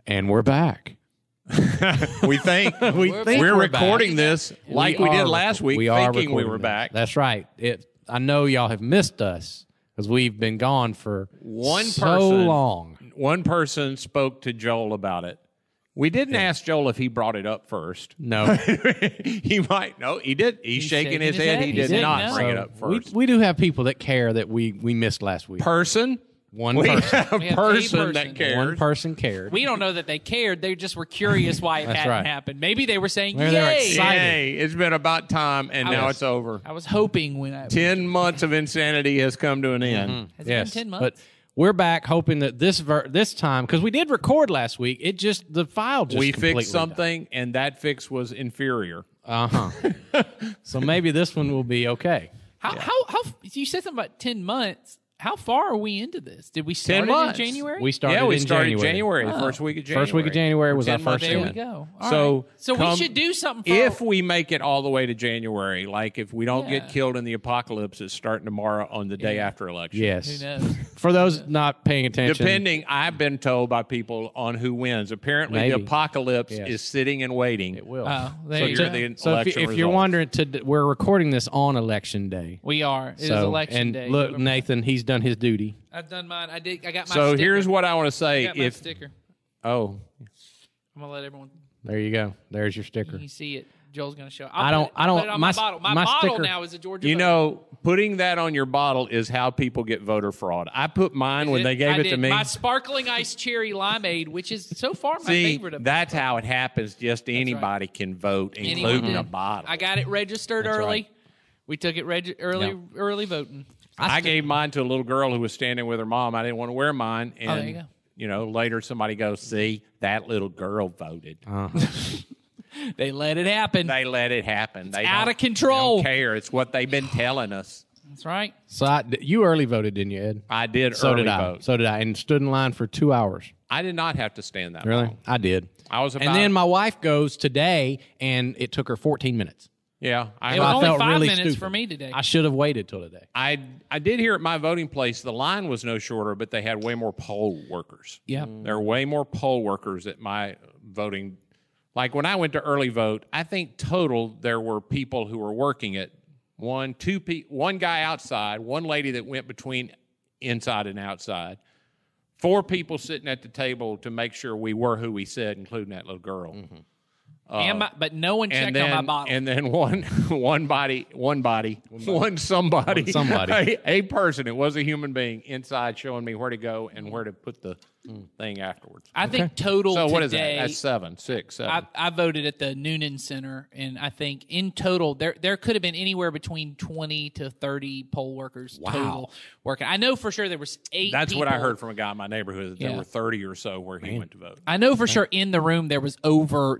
And we're back. We think. We're recording this like we did last week, thinking we were back. That's right. I know y'all have missed us because we've been gone for so long. One person spoke to Joel about it. We didn't ask Joel if he brought it up first. No. He might. No, he did. He's shaking his head. He did not bring it up first. We do have people that care that we missed last week. One we person. Have a person that cares. One person cared. We don't know that they cared. They just were curious why it hadn't right. happened. Maybe they were saying, Maybe they were yay. excited. Yay, it's been about time, and now it's over. I was hoping when I... 10 months of insanity has come to an end. Has it been 10 months? But we're back hoping that this time, because we did record last week, the file just We completely fixed something, and that fix was inferior. So maybe this one will be okay. How you said something about 10 months. How far are we into this? Did we start 10 it months. in January? We started we in started January. the first week of January. First week of January was our 10 months first There one. we go. All So, right. So we should do something for... If we make it all the way to January, like if we don't get killed in the apocalypse, it's starting tomorrow on the day after election. Yes. Who knows? For those not paying attention. Depending, I've been told by people on who wins. Apparently, Maybe. the apocalypse is sitting and waiting. It will. Oh, there So you you're go. the So if election you're results. wondering, we're recording this on Election Day. We are. It is election day. Look, Nathan, he's done his duty. I've done mine. I got my So sticker. here's what I want to I say. got my sticker. Oh, I'm going to let everyone... There you go. There's your sticker. You see it. Joel's going to show it. I don't- Put it on my bottle. My bottle sticker- now is a Georgia you vote. know, putting that on your bottle is how people get voter fraud. I put mine when they gave I it did. to me. My sparkling iced cherry limeade, which is so far my See, favorite of that's how it happens. Just anybody can vote, including a bottle. I got it registered early. right. We took it early voting. I gave mine to a little girl who was standing with her mom. I didn't want to wear mine. And, there you go. Later somebody goes, see, that little girl voted. They let it happen. They let it happen. They out don't- of control. They don't care. It's what they've been telling us. That's right. So you early voted, didn't you, Ed? I did So early did I. vote. So did I, and stood in line for 2 hours. I did not have to stand that Really? long. I did. I was about, And then my wife goes today, and it took her 14 minutes. yeah. It was only felt 5 really minutes stupid. for me today. I should have waited till today. I did hear at my voting place the line was no shorter, but they had way more poll workers. Yeah. There were way more poll workers at my voting. Like when I went to early vote, I think total there were people who were working it. One guy outside, one lady that went between inside and outside, 4 people sitting at the table to make sure we were who we said, including that little girl. Mm-hmm. But no one checked on my bottle. And then one somebody, a person, it was a human being inside showing me where to go and where to put the thing afterwards. I think total So today, what is that? That's 7. I voted at the Noonan Center, and I think in total there could have been anywhere between 20 to 30 poll workers total working. I know for sure there was 8 That's people. what I heard from a guy in my neighborhood. That Yeah. There were 30 or so where he went to vote. I know for sure in the room there was over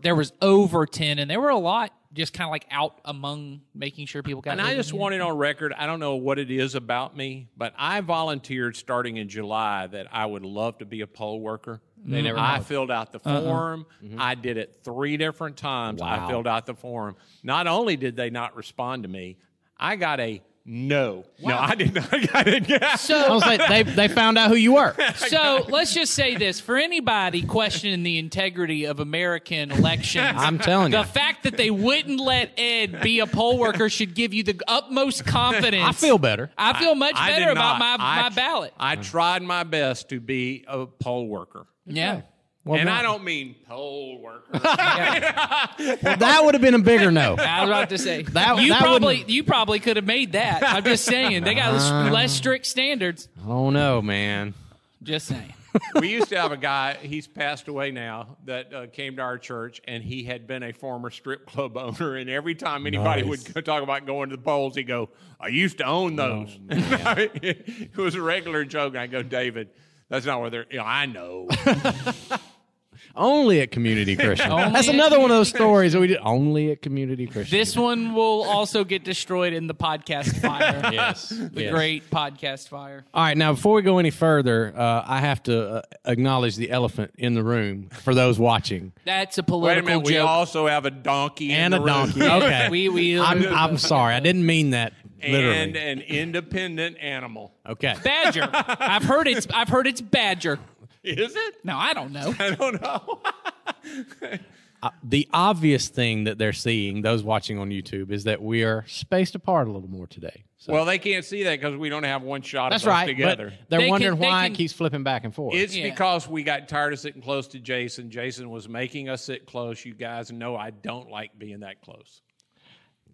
10, and there were a lot just kind of like out among making sure people got. And I just want it on record. I don't know what it is about me, but I volunteered starting in July that I would love to be a poll worker. I filled out the form. I did it 3 different times. I filled out the form. Not only did they not respond to me, I got a no. Wow. No, I did not. I didn't get So I was like, they found out who you were. So let's just say this. For anybody questioning the integrity of American elections, I'm telling you. the fact that they wouldn't let Ed be a poll worker should give you the utmost confidence. I feel better. I feel much I better did about not. my ballot. I tried my best to be a poll worker. Yeah. Well, And no. I don't mean poll worker. That would have been a bigger no. I was about to say That you probably could have made that. I'm just saying they got less strict standards. Oh no, man. Just saying. We used to have a guy, he's passed away now, that came to our church, and he had been a former strip club owner, and every time anybody would talk about going to the polls, he'd go, I used to own those. It was a regular joke, and I go, David, that's not where they're, I know. Only at Community Christian. Only That's at another one of those stories that we did. Only at Community Christian. This one will also get destroyed in the podcast fire. Yes. The great podcast fire. All right, now before we go any further, I have to acknowledge the elephant in the room for those watching. That's a Wait a political minute, we joke. also have a donkey And in a the room. donkey. Okay. I'm sorry. I didn't mean that literally. And an independent animal. Okay. Badger. I've heard it's badger. Is it? No, I don't know. I don't know. The obvious thing that they're seeing, those watching on YouTube, is that we are spaced apart a little more today. So. Well, they can't see that because we don't have one shot That's of us right, together. but they're wondering why it keeps flipping back and forth. It's because we got tired of sitting close to Jason. Jason was making us sit close. You guys know I don't like being that close.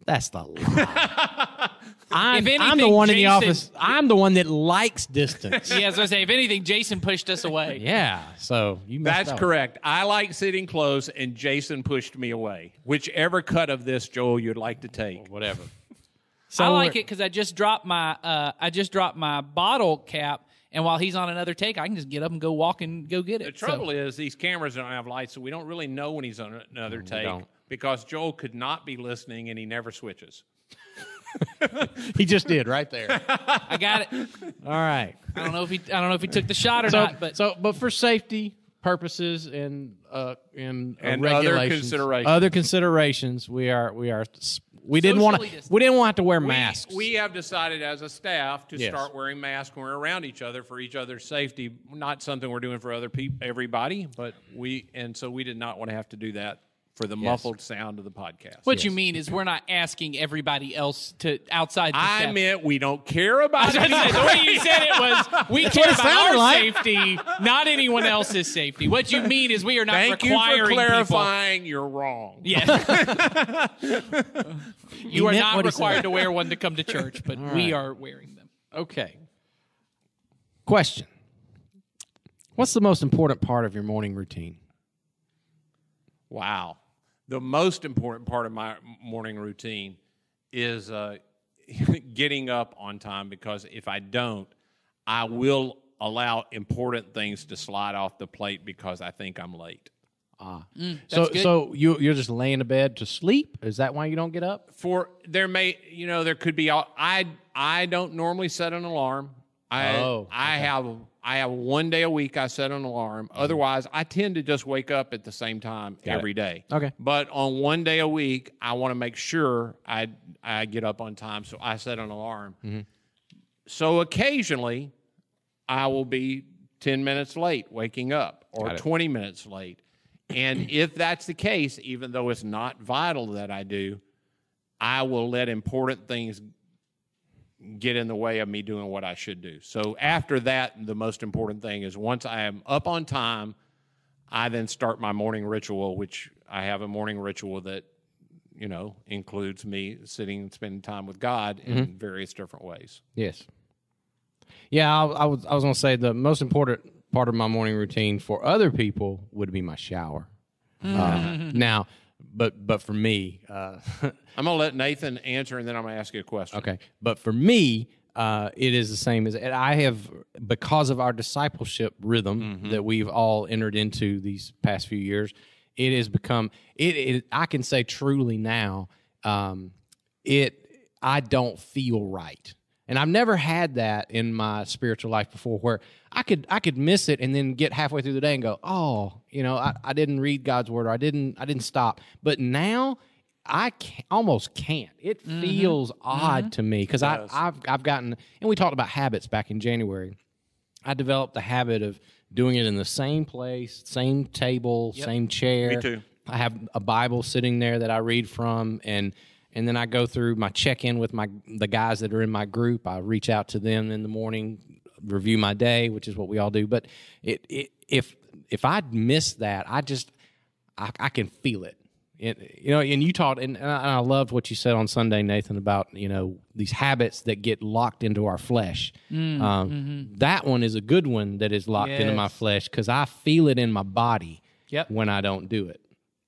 That's the lie. I'm anything, the one in the Jason- office. I'm the one that likes distance. Yeah, as I say, if anything, Jason pushed us away. Yeah, so you messed That's up. correct. I like sitting close, and Jason pushed me away. Whichever cut of this, Joel, you'd like to take. Whatever. I like it because I just dropped my bottle cap, and while he's on another take, I can just get up and go walk and go get it. The trouble is these cameras don't have lights, so we don't really know when he's on another take because Joel could not be listening, and he never switches. He just did right there. I got it. All right. I don't know if he took the shot or not, but for safety purposes and And regulations, other considerations, we didn't want Socially to have to wear masks. We have decided as a staff to Yes. start wearing masks when we're around each other for each other's safety. Not something we're doing for other people, everybody, but so we did not want to have to do that for the muffled sound of the podcast. what you mean is we're not asking everybody else to outside the I staff. meant we don't care about it. The way you said it was, we care what it about our sounded like. safety, not anyone else's safety. What you mean is we are not Thank you requiring for clarifying. You're wrong. people. Yeah. You are meant not what he required said. to wear one to come to church, but we are wearing them. Okay. Question. What's the most important part of your morning routine? Wow. The most important part of my morning routine is getting up on time, because if I don't, I will allow important things to slide off the plate because I think I'm late. So you're just laying in bed to sleep? Is that why you don't get up? There could be. I don't normally set an alarm. I have one day a week I set an alarm. Otherwise, I tend to just wake up at the same time every day. Okay. But on one day a week, I want to make sure I get up on time, so I set an alarm. Mm-hmm. So occasionally, I will be 10 minutes late waking up, or 20 minutes late. And if that's the case, even though it's not vital that I do, I will let important things get in the way of me doing what I should do. So after that, the most important thing is once I am up on time, I then start my morning ritual, which I have a morning ritual that, includes me sitting and spending time with God in various different ways. Yes. Yeah, I was going to say the most important part of my morning routine for other people would be my shower. Now, but for me, I'm going to let Nathan answer, and then I'm going to ask you a question. okay. But for me, it is the same as I have, because of our discipleship rhythm that we've all entered into these past few years. It has become I can say truly now, I don't feel right. And I've never had that in my spiritual life before, where I could miss it and then get halfway through the day and go, I didn't read God's word, or I didn't stop. But now I almost can't. It feels odd to me, because I've gotten, and we talked about habits back in January. I developed the habit of doing it in the same place, same table, same chair. Me too. I have a Bible sitting there that I read from, and then I go through my check-in with the guys that are in my group. I reach out to them in the morning, review my day, which is what we all do. But if I miss that, I can feel it. And you taught, and I loved what you said on Sunday, Nathan, about these habits that get locked into our flesh. That one is a good one that is locked into my flesh, because I feel it in my body when I don't do it.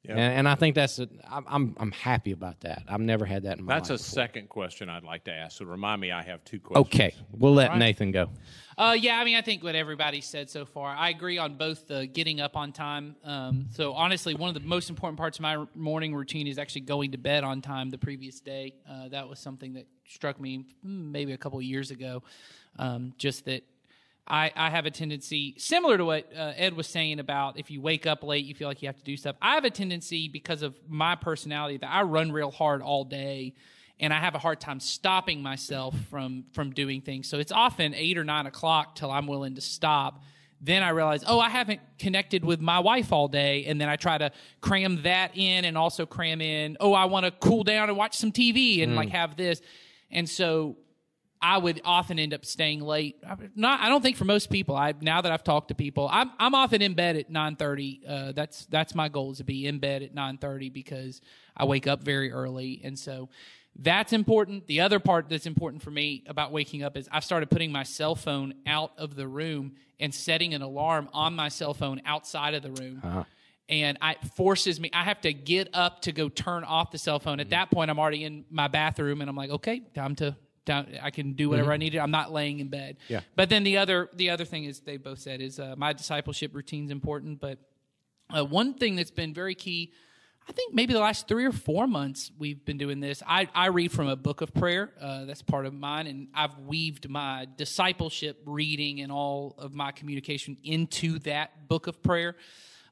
Yep. And I think I'm happy about that. I've never had that in my life. That's a second question I'd like to ask. So remind me, I have two questions. Okay, we'll let Nathan go. I think what everybody said so far, I agree on both the getting up on time. So honestly, one of the most important parts of my morning routine is actually going to bed on time the previous day. That was something that struck me maybe a couple of years ago. Just that I have a tendency, similar to what Ed was saying about if you wake up late, you feel like you have to do stuff. I have a tendency, because of my personality, that I run real hard all day, and I have a hard time stopping myself from doing things. So it's often 8 or 9 o'clock till I'm willing to stop. then I realize, I haven't connected with my wife all day. And then I try to cram that in and also cram in, I want to cool down and watch some TV and like have this. And so I would often end up staying late. I don't think for most people. Now that I've talked to people, I'm often in bed at 9:30. That's my goal, is to be in bed at 9:30 because I wake up very early. And so that's important. The other part that's important for me about waking up is I've started putting my cell phone out of the room and setting an alarm on my cell phone outside of the room. Uh-huh. And it forces me, I have to get up to go turn off the cell phone. At that point, I'm already in my bathroom, and I'm like, okay, I can do whatever I need to. I'm not laying in bed. Yeah. But then the other thing is, they both said, is my discipleship routine's important. But one thing that's been very key, I think maybe the last 3 or 4 months we've been doing this. I read from a book of prayer. That's part of mine, and I've weaved my discipleship reading and all of my communication into that book of prayer.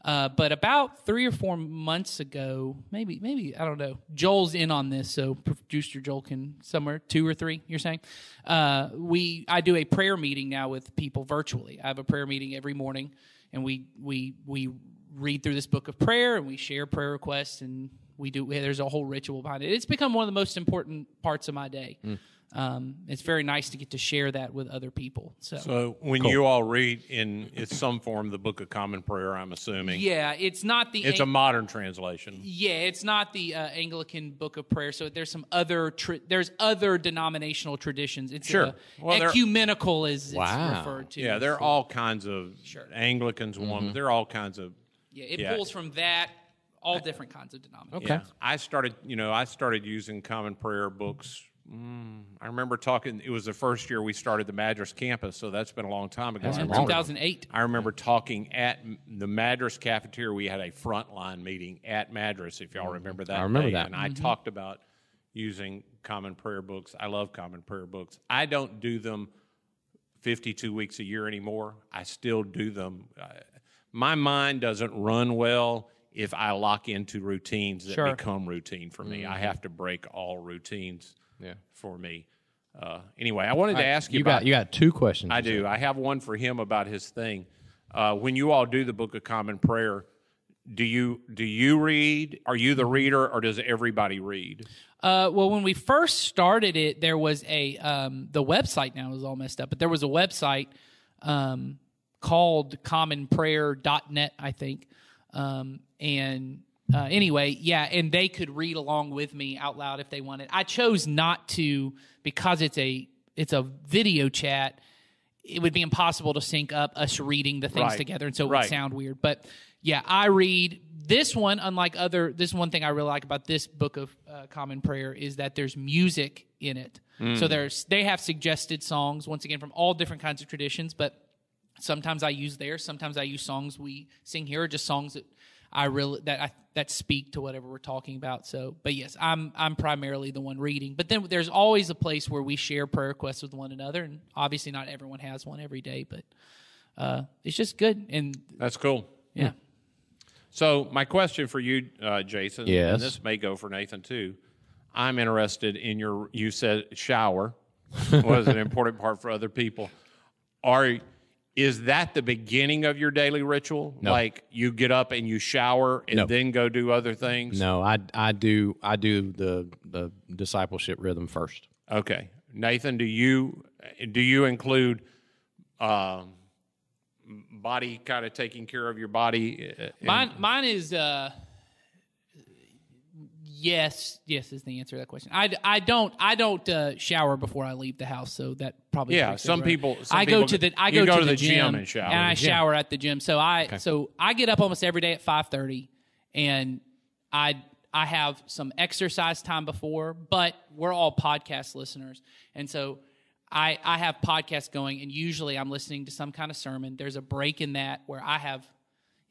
But about 3 or 4 months ago, maybe I don't know. Joel's in on this, so producer Joel can somewhere 2 or 3. You're saying I do a prayer meeting now with people virtually. I have a prayer meeting every morning, and we read through this book of prayer, and we share prayer requests, and there's a whole ritual behind it. It's become one of the most important parts of my day. It's very nice to get to share that with other people. So when you all read in some form the Book of Common Prayer, I'm assuming. Yeah, it's not the... It's a modern translation. Yeah, it's not the Anglican Book of Prayer. So there's some other there's other denominational traditions. It's sure. Ecumenical is it's referred to. Yeah, there are all kinds of Anglicans. One, there are all kinds of... Yeah, it pulls from that, all different kinds of denominations. Okay. Yeah. I started using Common Prayer books. I remember talking, it was the first year we started the Madras campus, so that's been a long time ago. That's in 2008. I remember talking at the Madras cafeteria. We had a frontline meeting at Madras, if y'all remember that. I remember that. And I talked about using Common Prayer books. I love Common Prayer books. I don't do them 52 weeks a year anymore. I still do them. My mind doesn't run well if I lock into routines that become routine for me. I have to break all routines for me. Anyway, I wanted to ask you about... You got 2 questions. I do. I have one for him about his thing. When you all do the Book of Common Prayer, do you read? Are you the reader, or does everybody read? Well, when we first started it, there was the website now is all messed up, but there was a website called commonprayer.net, I think. Anyway, and they could read along with me out loud if they wanted. I chose not to because it's a video chat. It would be impossible to sync up us reading the things together, and so it would sound weird. But yeah, I read this one. This one thing I really like about this book of Common Prayer is that there's music in it. So they have suggested songs, once again, from all different kinds of traditions, but sometimes I use theirs. Sometimes I use songs we sing here, or just songs that that speak to whatever we're talking about. So, but yes, I'm primarily the one reading. But then there's always a place where we share prayer requests with one another, and obviously not everyone has one every day, but it's just good. And that's cool. Yeah. So my question for you, Jason, yes, and this may go for Nathan too. I'm interested in you said shower was an important part for other people. Is that the beginning of your daily ritual? No. Like you get up and you shower and then go do other things? No, I do the discipleship rhythm first. Okay. Nathan, do you include body kind of taking care of your body? Mine is yes is the answer to that question. I don't shower before I leave the house, so that probably some people go to the gym and shower, and I shower at the gym. So I get up almost every day at 5:30, and I have some exercise time before, but we're all podcast listeners, and so I have podcasts going, and usually I'm listening to some kind of sermon. There's a break in that where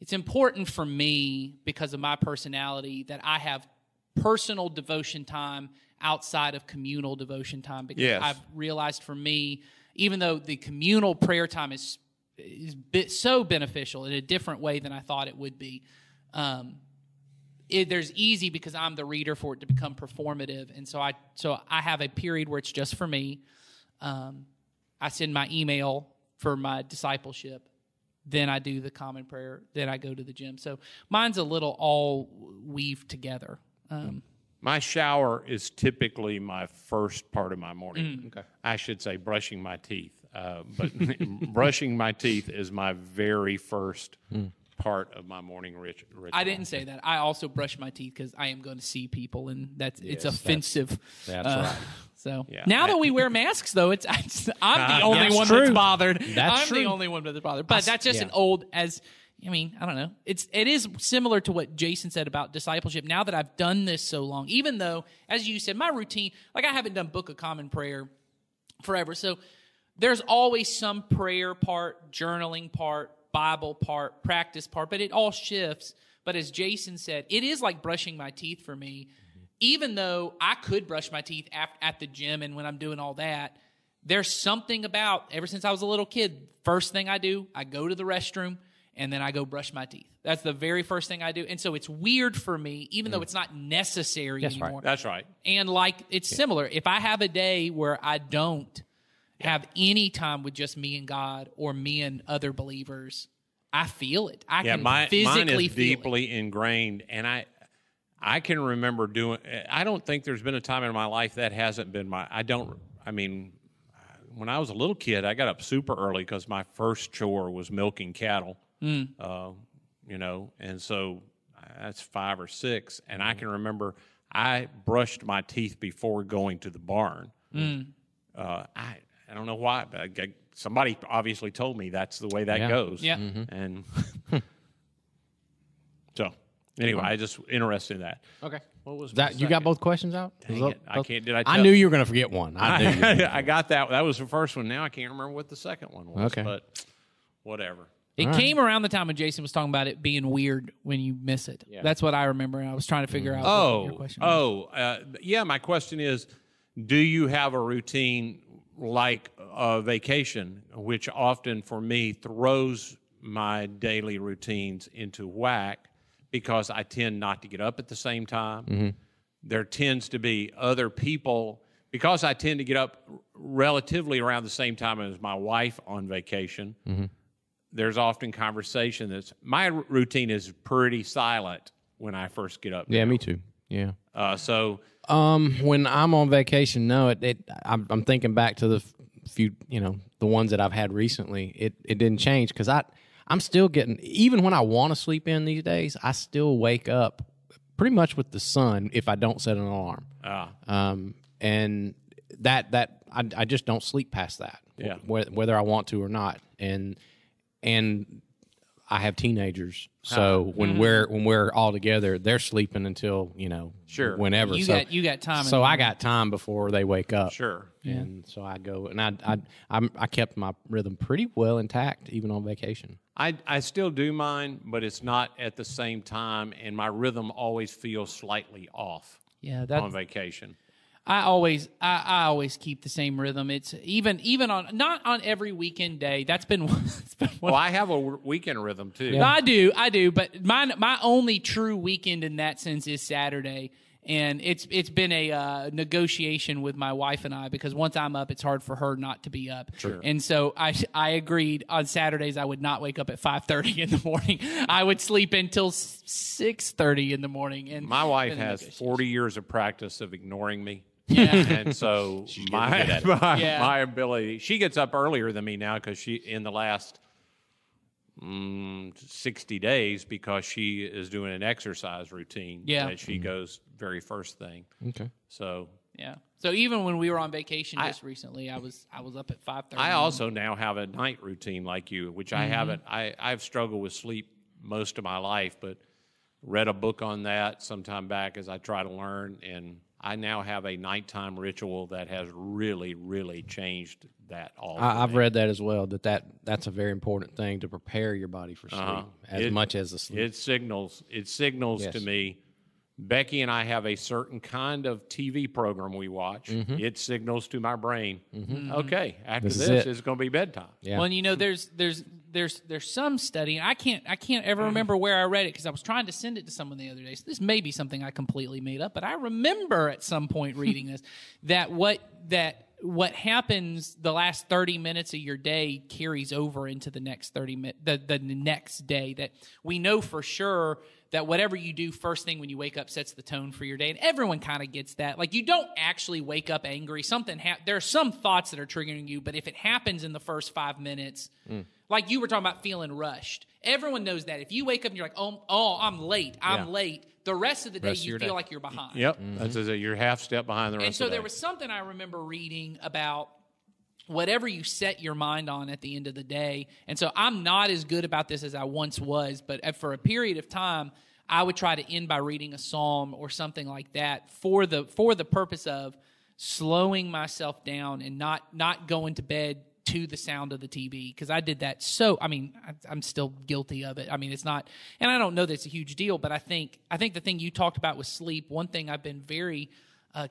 it's important for me because of my personality that I have personal devotion time outside of communal devotion time, because I've realized for me, even though the communal prayer time is so beneficial in a different way than I thought it would be, there's easy because I'm the reader for it to become performative, and so I have a period where it's just for me. I send my email for my discipleship, then I do the common prayer, then I go to the gym. So mine's a little all weaved together. My shower is typically my first part of my morning. Okay. I should say brushing my teeth. But brushing my teeth is my very first part of my morning ritual. I didn't say that. I also brush my teeth because I am going to see people, and it's offensive. That's right. So Yeah. now that we wear masks, though, I'm the only That's one true. that's bothered. That's I'm true. the only one that's bothered. But that's just an old as. I mean, I don't know. It is similar to what Jason said about discipleship. Now that I've done this so long, even though, as you said, my routine, like I haven't done Book of Common Prayer forever. So there's always some prayer part, journaling part, Bible part, practice part, but it all shifts. But as Jason said, it is like brushing my teeth for me. Even though I could brush my teeth at the gym and when I'm doing all that, there's something about, ever since I was a little kid, first thing I do, I go to the restroom, and then I go brush my teeth. That's the very first thing I do. And so it's weird for me, even though it's not necessary anymore. Right. That's right. And like, it's similar. If I have a day where I don't have any time with just me and God or me and other believers, I feel it. I can physically mine is feel deeply ingrained, and I can remember doing. I don't think there's been a time in my life that hasn't been my. I mean, when I was a little kid, I got up super early because my first chore was milking cattle. You know, and so that's 5 or 6, and I can remember I brushed my teeth before going to the barn. I don't know why, but somebody obviously told me that's the way that goes. Yeah. And so anyway, I just interested in that. Okay. What was That you got both questions out? Dang it. I can't. Did I? I knew you were going to forget one. I knew. You. I got that. That was the first one. Now I can't remember what the second one was. Okay. But whatever. It came around the time when Jason was talking about it being weird when you miss it. Yeah. That's what I remember, and I was trying to figure out what your question was. Yeah. My question is, do you have a routine like a vacation, which often for me throws my daily routines into whack because I tend not to get up at the same time. Mm-hmm. There tends to be other people, because I tend to get up relatively around the same time as my wife on vacation. Mm-hmm. There's often conversation my routine is pretty silent when I first get up. Yeah, now. me too. Yeah. When I'm on vacation, no, I'm thinking back to the few, the ones that I've had recently. It didn't change because I'm still getting, even when I want to sleep in these days, I still wake up pretty much with the sun if I don't set an alarm. And that I just don't sleep past that, whether I want to or not. And I have teenagers, so when we're all together, they're sleeping until whenever. You got time. So I got time before they wake up. Sure. And so I go, and I kept my rhythm pretty well intact even on vacation. I still do mine, but it's not at the same time, and my rhythm always feels slightly off. Yeah, on vacation. I always keep the same rhythm. It's even on not on every weekend day. That's been one. Well, I have a weekend rhythm too. Yeah. I do. But my only true weekend in that sense is Saturday, and it's been a negotiation with my wife and I because once I'm up, it's hard for her not to be up. Sure. And so I agreed on Saturdays I would not wake up at 5:30 in the morning. I would sleep until 6:30 in the morning. And my wife has 40 years of practice of ignoring me. Yeah. And so my ability, she gets up earlier than me now because she, in the last 60 days, because she is doing an exercise routine that she goes very first thing. Okay. So. Yeah. So even when we were on vacation just recently, I was up at 5:30. I also now have a night routine like you, which I haven't. I've struggled with sleep most of my life, but read a book on that some time back as I try to learn, and I now have a nighttime ritual that has really, really changed that all. I've read that as well, that's a very important thing to prepare your body for sleep as much as the sleep. It signals to me. Becky and I have a certain kind of TV program we watch. Mm-hmm. It signals to my brain, okay, after this it's going to be bedtime. Yeah. Well, there's some study, and I can't ever remember where I read it because I was trying to send it to someone the other day. So this may be something I completely made up, but I remember at some point reading this that what happens the last 30 minutes of your day carries over into the next 30 minutes, the next day. That we know for sure that whatever you do first thing when you wake up sets the tone for your day. And everyone kind of gets that. Like, you don't actually wake up angry. There are some thoughts that are triggering you, but if it happens in the first 5 minutes, like you were talking about feeling rushed, everyone knows that. If you wake up and you're like, oh, I'm late, the rest of the day you feel like you're behind. Yep. That's you're half step behind the rest of the day. And so there was something I remember reading about whatever you set your mind on at the end of the day. And so I'm not as good about this as I once was, but for a period of time, I would try to end by reading a psalm or something like that for the purpose of slowing myself down and not going to bed to the sound of the TV, because I did that. So, I mean, I'm still guilty of it. I mean, it's not, and I don't know that it's a huge deal, but I think the thing you talked about with sleep, one thing I've been very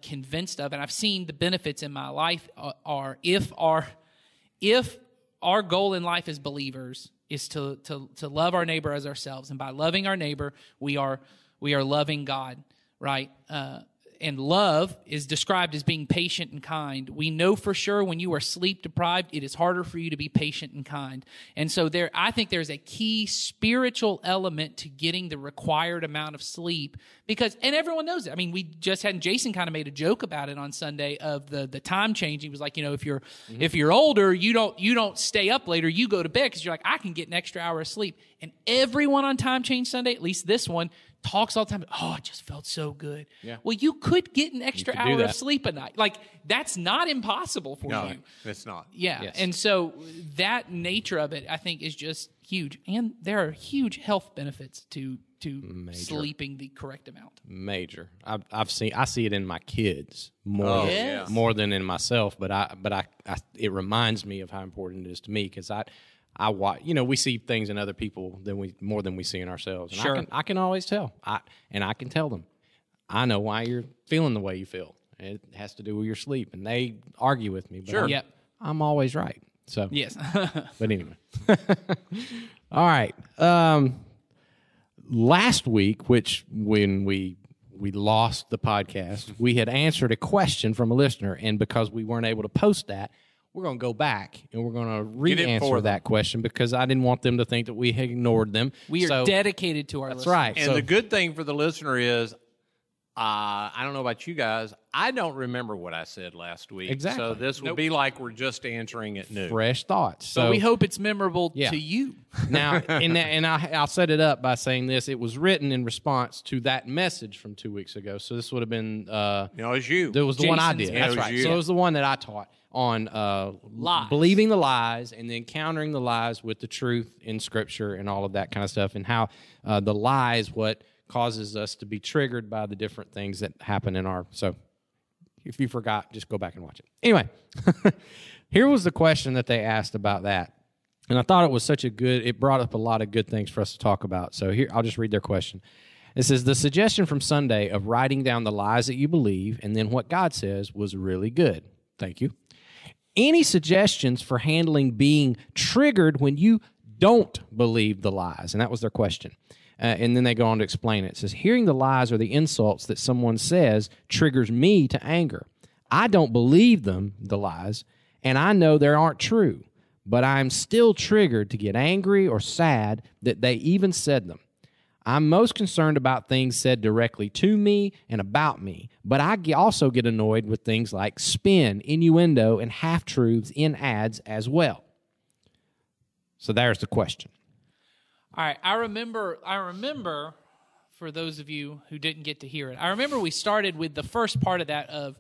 convinced of, and I've seen the benefits in my life are if our goal in life as believers is to love our neighbor as ourselves, and by loving our neighbor, we are loving God, right? And love is described as being patient and kind. We know for sure when you are sleep deprived, it is harder for you to be patient and kind. And so I think there's a key spiritual element to getting the required amount of sleep, and everyone knows it. I mean, we just had, Jason kind of made a joke about it on Sunday of the time change. He was like, if you're older, you don't stay up later, you go to bed because you're like, I can get an extra hour of sleep. And everyone on Time Change Sunday, at least this one, talks all the time. Oh, it just felt so good. Yeah. Well, you could get an extra hour of sleep a night. Like, that's not impossible for you. No, it's not. Yeah. Yes. And so that nature of it, I think, is just huge. And there are huge health benefits to sleeping the correct amount. Major. I see it in my kids more than in myself, but it reminds me of how important it is to me, because I watch, we see things in other people more than we see in ourselves. And sure. I can always tell. I can tell them, I know why you're feeling the way you feel. It has to do with your sleep. And they argue with me, but I'm always right. So yes. But anyway. All right. Last week, when we lost the podcast, we had answered a question from a listener, and because we weren't able to post that, we're going to go back and we're going to re-answer that question, because I didn't want them to think that we had ignored them. We are dedicated to our listeners. That's right. And the good thing for the listener is, I don't know about you guys, I don't remember what I said last week. Exactly. So this will be like we're just answering it new. Fresh thoughts. So we hope it's memorable to you. Now, I'll set it up by saying this. It was written in response to that message from 2 weeks ago. So this would have been... it was you. It was the one I did. That's right. You. So it was the one that I taught on believing the lies and then countering the lies with the truth in Scripture and all of that kind of stuff, and how the lies, what causes us to be triggered by the different things that happen in our... So if you forgot, just go back and watch it. Anyway, here was the question that they asked about that. And I thought it was it brought up a lot of good things for us to talk about. So here, I'll just read their question. It says, the suggestion from Sunday of writing down the lies that you believe and then what God says was really good. Thank you. Any suggestions for handling being triggered when you don't believe the lies? And that was their question. And then they go on to explain it. It says, hearing the lies or the insults that someone says triggers me to anger. I don't believe them, the lies, and I know they aren't true, but I'm still triggered to get angry or sad that they even said them. I'm most concerned about things said directly to me and about me, but I also get annoyed with things like spin, innuendo, and half-truths in ads as well. So there's the question. All right, I remember, for those of you who didn't get to hear it, I remember we started with the first part of that of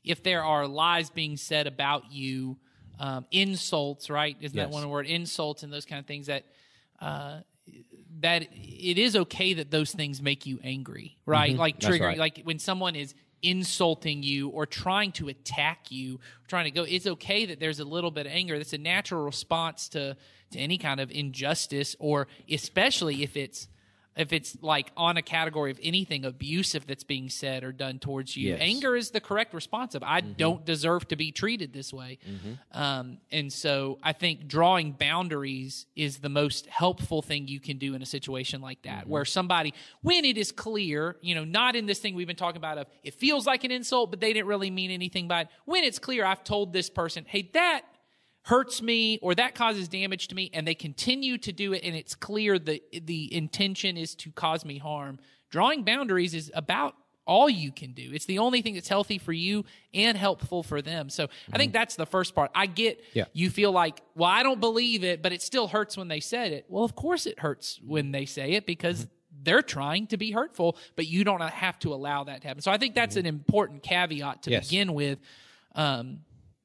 if there are lies being said about you, insults, right? Isn't that one word? Insults and those kind of things that it is okay that those things make you angry, right? Mm-hmm. Like triggering, right. Like when someone is insulting you or trying to attack you, it's okay that there's a little bit of anger. That's a natural response to any kind of injustice, or especially if it's if it's like on a category of anything abusive that's being said or done towards you. Yes. Anger is the correct response of, I don't deserve to be treated this way. And so I think drawing boundaries is the most helpful thing you can do in a situation like that, where somebody, when it is clear, not in this thing we've been talking about of it feels like an insult, but they didn't really mean anything by it. When it's clear, I've told this person, hey, that hurts me or that causes damage to me, and they continue to do it, and it's clear the intention is to cause me harm. Drawing boundaries is about all you can do. It's the only thing that's healthy for you and helpful for them. So I think that's the first part. I get you feel like, well, I don't believe it, but it still hurts when they said it. Well, of course it hurts when they say it because they're trying to be hurtful, but you don't have to allow that to happen. So I think that's an important caveat to begin with.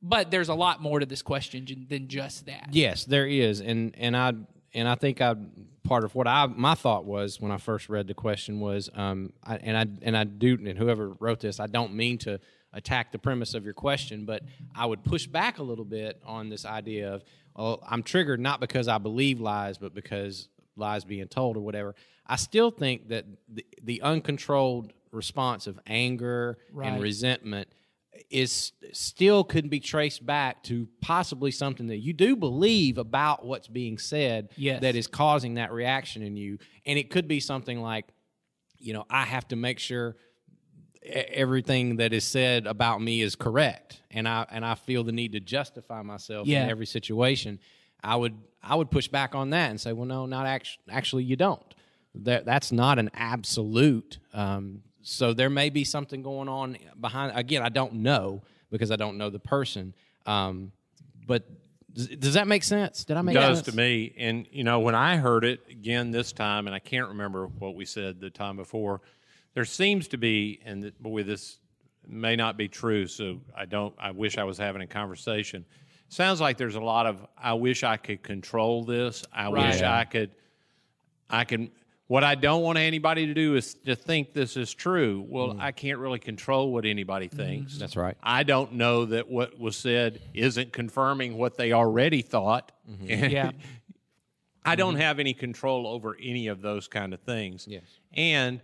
But there's a lot more to this question than just that. Yes, there is, and I think part of what my thought was when I first read the question was, and whoever wrote this, I don't mean to attack the premise of your question, but I would push back a little bit on this idea of, I'm triggered not because I believe lies, but because lies being told or whatever. I still think that the uncontrolled response of anger and resentment still could be traced back to possibly something that you do believe about what's being said that is causing that reaction in you. And it could be something like, I have to make sure everything that is said about me is correct, and I feel the need to justify myself in every situation. I would push back on that and say, well, no, not actually you don't. That's not an absolute. So there may be something going on behind. Again, I don't know because I don't know the person. But does that make sense? Did I make sense? It does to me. And, when I heard it again this time, and I can't remember what we said the time before, there seems to be, and boy, this may not be true, so I wish I was having a conversation. Sounds like there's a lot of, I wish I could control this. I wish I could. What I don't want anybody to do is to think this is true. Well, I can't really control what anybody thinks. That's right. I don't know that what was said isn't confirming what they already thought. I don't have any control over any of those kind of things. Yes. And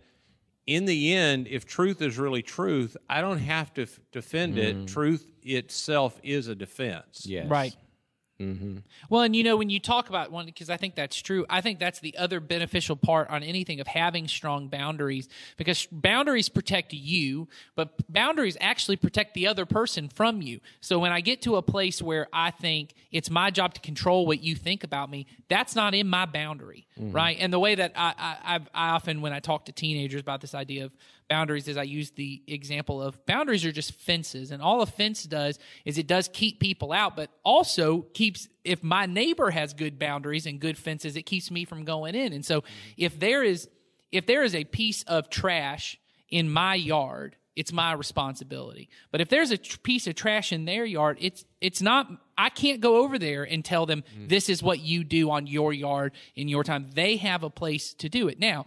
in the end, if truth is really truth, I don't have to defend it. Truth itself is a defense. Yes. Right. Well, and when you talk about one, because I think that's true, I think that's the other beneficial part on anything of having strong boundaries, because boundaries protect you, but boundaries actually protect the other person from you. So when I get to a place where I think it's my job to control what you think about me, that's not in my boundary, right? And the way that I often, when I talk to teenagers about this idea of boundaries, is I use the example of boundaries are just fences, and all a fence does is it does keep people out, but also keeps, if my neighbor has good boundaries and good fences, it keeps me from going in. And so if there is a piece of trash in my yard, it's my responsibility. But if there's a piece of trash in their yard, it's not, I can't go over there and tell them this is what you do on your yard in your time. They have a place to do it. Now,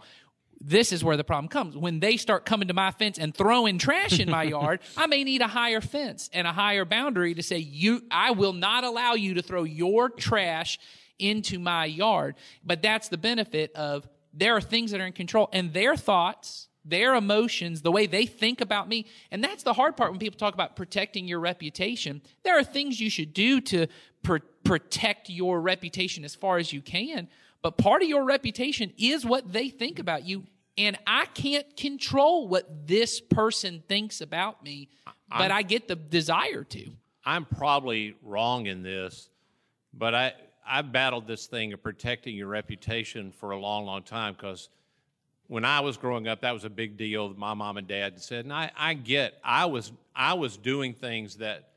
this is where the problem comes. When they start coming to my fence and throwing trash in my yard, I may need a higher fence and a higher boundary to say, I will not allow you to throw your trash into my yard. But that's the benefit of, there are things that are in control, and their thoughts, their emotions, the way they think about me. And that's the hard part when people talk about protecting your reputation. There are things you should do to protect your reputation as far as you can. But part of your reputation is what they think about you. And I can't control what this person thinks about me, but I get the desire to. I'm probably wrong in this, but I've battled this thing of protecting your reputation for a long, long time, because when I was growing up, that was a big deal. My mom and dad said, and I was doing things that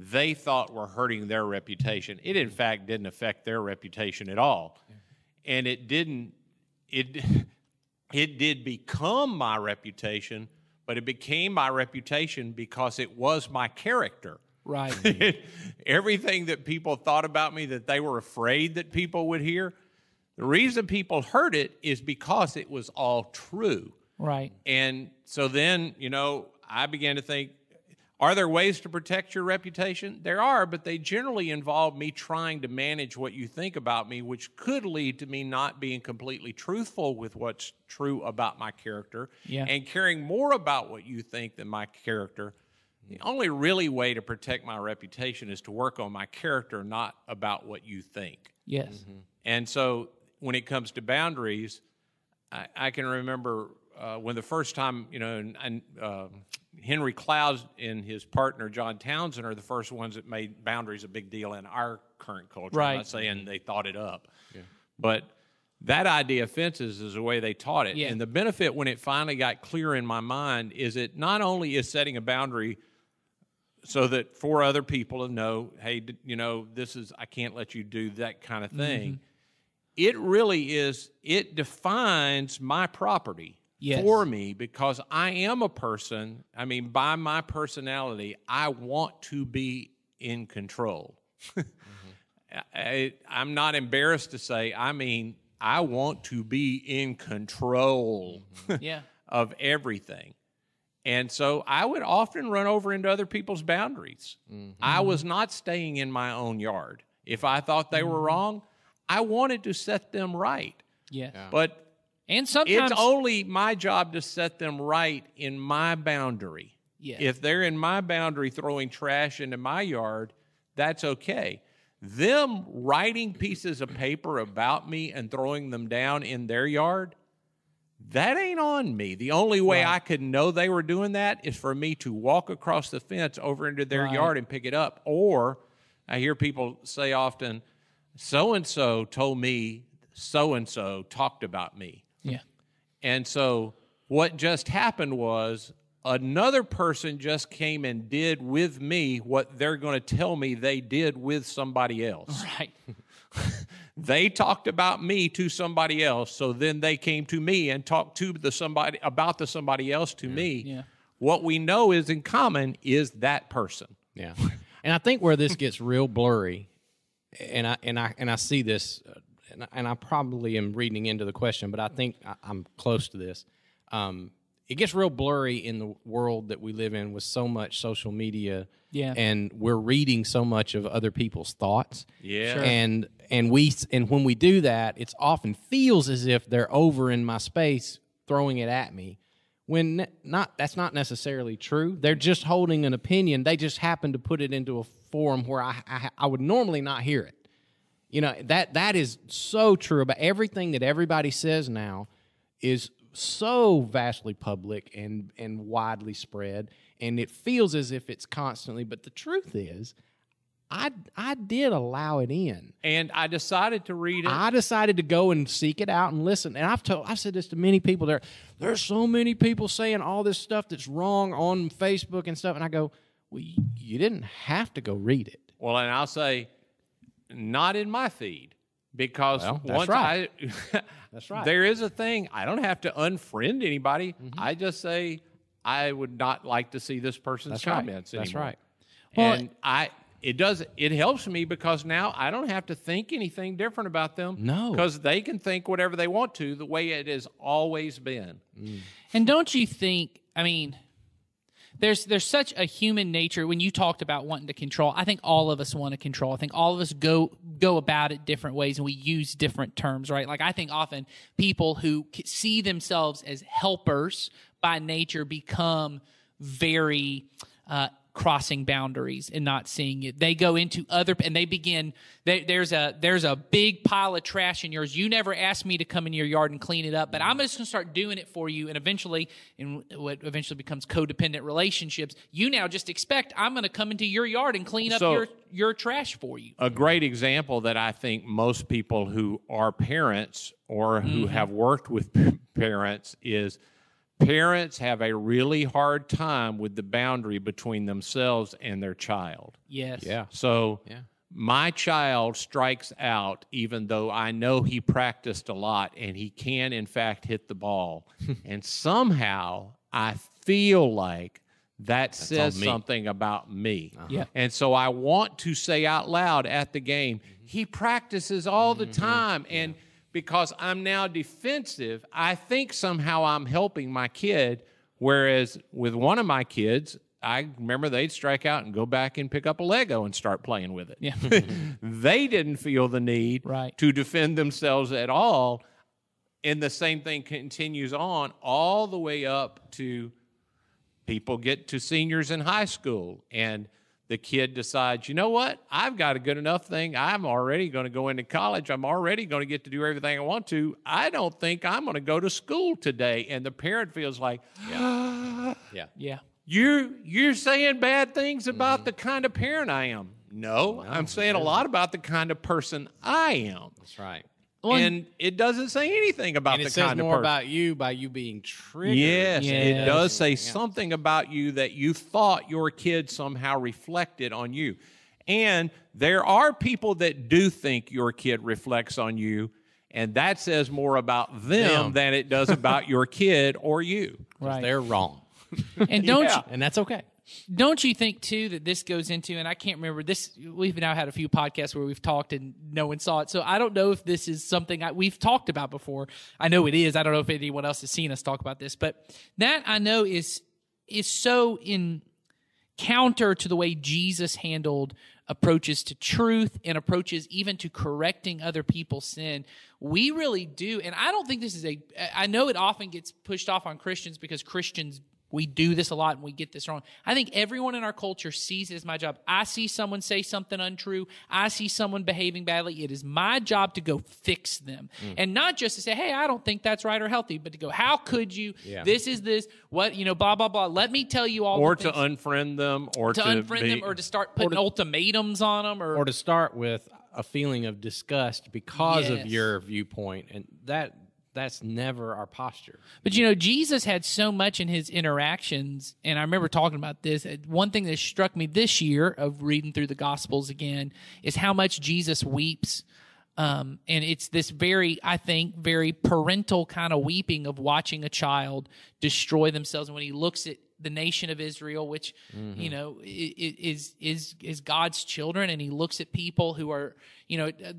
they thought were hurting their reputation. It, in fact, didn't affect their reputation at all. Yeah. And it did become my reputation, but it became my reputation because it was my character. Right. Everything that people thought about me that they were afraid that people would hear, the reason people heard it is because it was all true. Right. And so then, I began to think, Are there ways to protect your reputation? There are, but they generally involve me trying to manage what you think about me, which could lead to me not being completely truthful with what's true about my character and caring more about what you think than my character. The only really way to protect my reputation is to work on my character, not about what you think. Yes. Mm-hmm. And so when it comes to boundaries, I can remember when the first time, Henry Cloud and his partner John Townsend are the first ones that made boundaries a big deal in our current culture. Right. I'm not saying they thought it up, but that idea of fences is the way they taught it. Yeah. And the benefit when it finally got clear in my mind is it not only is setting a boundary so that for other people to know, hey, this is, I can't let you do that kind of thing. Mm-hmm. It really is, it defines my property. Yes. For me, because I am a person, by my personality, I want to be in control. I'm not embarrassed to say, I want to be in control of everything. And so I would often run over into other people's boundaries. Mm-hmm. I was not staying in my own yard. If I thought they were wrong, I wanted to set them right. Yeah. But and sometimes it's only my job to set them right in my boundary. Yeah. If they're in my boundary throwing trash into my yard, that's okay. Them writing pieces of paper about me and throwing them down in their yard, that ain't on me. The only way I could know they were doing that is for me to walk across the fence over into their yard and pick it up. Or I hear people say often, so-and-so told me so-and-so talked about me. Yeah. And so what just happened was another person just came and did with me what they're going to tell me they did with somebody else. Right. They talked about me to somebody else, so then they came to me and talked to somebody else to me. Yeah. What we know is in common is that person. Yeah. And I think where this gets real blurry, and I see this, and I probably am reading into the question, but I think I'm close to this. It gets real blurry in the world that we live in with so much social media, and we're reading so much of other people's thoughts. Yeah, sure. And when we do that, it often feels as if they're over in my space throwing it at me. When that's not necessarily true. They're just holding an opinion. They just happen to put it into a forum where I would normally not hear it. That is so true about everything that everybody says now is so vastly public and widely spread, and it feels as if it's constantly. But the truth is, I did allow it in, and I decided to read it. I decided to go and seek it out and listen. And I've said this to many people. There's so many people saying all this stuff that's wrong on Facebook and stuff, and I go, well, you didn't have to go read it. Well, and I'll say, not in my feed, because that's right. That's right. There is a thing. I don't have to unfriend anybody. Mm-hmm. I just say I would not like to see this person's comments anymore. That's right. And it helps me because now I don't have to think anything different about them. No. Because they can think whatever they want to the way it has always been. Mm. And don't you think, there's such a human nature when you talked about wanting to control. I think all of us want to control. I think all of us go about it different ways, and we use different terms, right? Like I think often people who see themselves as helpers by nature become very crossing boundaries and not seeing it. They go into and they begin. There's a big pile of trash in yours. You never asked me to come in your yard and clean it up, but I'm just going to start doing it for you. And eventually, in what eventually becomes codependent relationships, you now just expect I'm going to come into your yard and clean up your trash for you. A great example that I think most people who are parents or who have worked with parents is. Parents have a really hard time with the boundary between themselves and their child. Yes. Yeah. So my child strikes out even though I know he practiced a lot and he can, in fact, hit the ball. And somehow I feel like that says something about me. Uh-huh. Yeah. And so I want to say out loud at the game, he practices all the time. And because I'm now defensive, I think somehow I'm helping my kid, whereas with one of my kids, I remember they'd strike out and go back and pick up a Lego and start playing with it. Yeah. They didn't feel the need Right. to defend themselves at all. And the same thing continues on all the way up to people get to seniors in high school, and the kid decides, you know what? I've got a good enough thing. I'm already going to go into college. I'm already going to get to do everything I want to. I don't think I'm going to go to school today. And the parent feels like, Yeah. You're saying bad things about the kind of parent I am. No, I'm saying a lot about the kind of person I am. That's right. And it doesn't say anything about And the it says kind of more person. about you by you being triggered. Yes, Yes. it does say something about you that you thought your kid somehow reflected on you. And there are people that do think your kid reflects on you, and that says more about them than it does about your kid or you. Right. They're wrong. And don't And that's okay. Don't you think, too, that this goes into, and I can't remember this, we've now had a few podcasts where we've talked and no one saw it, so I don't know if this is something we've talked about before. I know it is. I don't know if anyone else has seen us talk about this, but that I know is so in counter to the way Jesus handled approaches to truth and approaches even to correcting other people's sin. We really do, and I don't think this is I know it often gets pushed off on Christians because Christians, we do this a lot and we get this wrong. I think everyone in our culture sees it as my job. I see someone say something untrue. I see someone behaving badly. It is my job to go fix them. And not just to say, hey, I don't think that's right or healthy, but to go, how could you? Yeah. This is this, what, blah, blah, blah. Let me tell you all Or the to things. unfriend them, or To unfriend them or to start putting ultimatums on them. Or to start with a feeling of disgust because of Yes. your viewpoint. And that's never our posture. But Jesus had so much in his interactions, and I remember talking about this. One thing that struck me this year of reading through the Gospels again is how much Jesus weeps. And it's this very parental kind of weeping of watching a child destroy themselves. And when he looks at the nation of Israel, which is God's children, and he looks at people who are,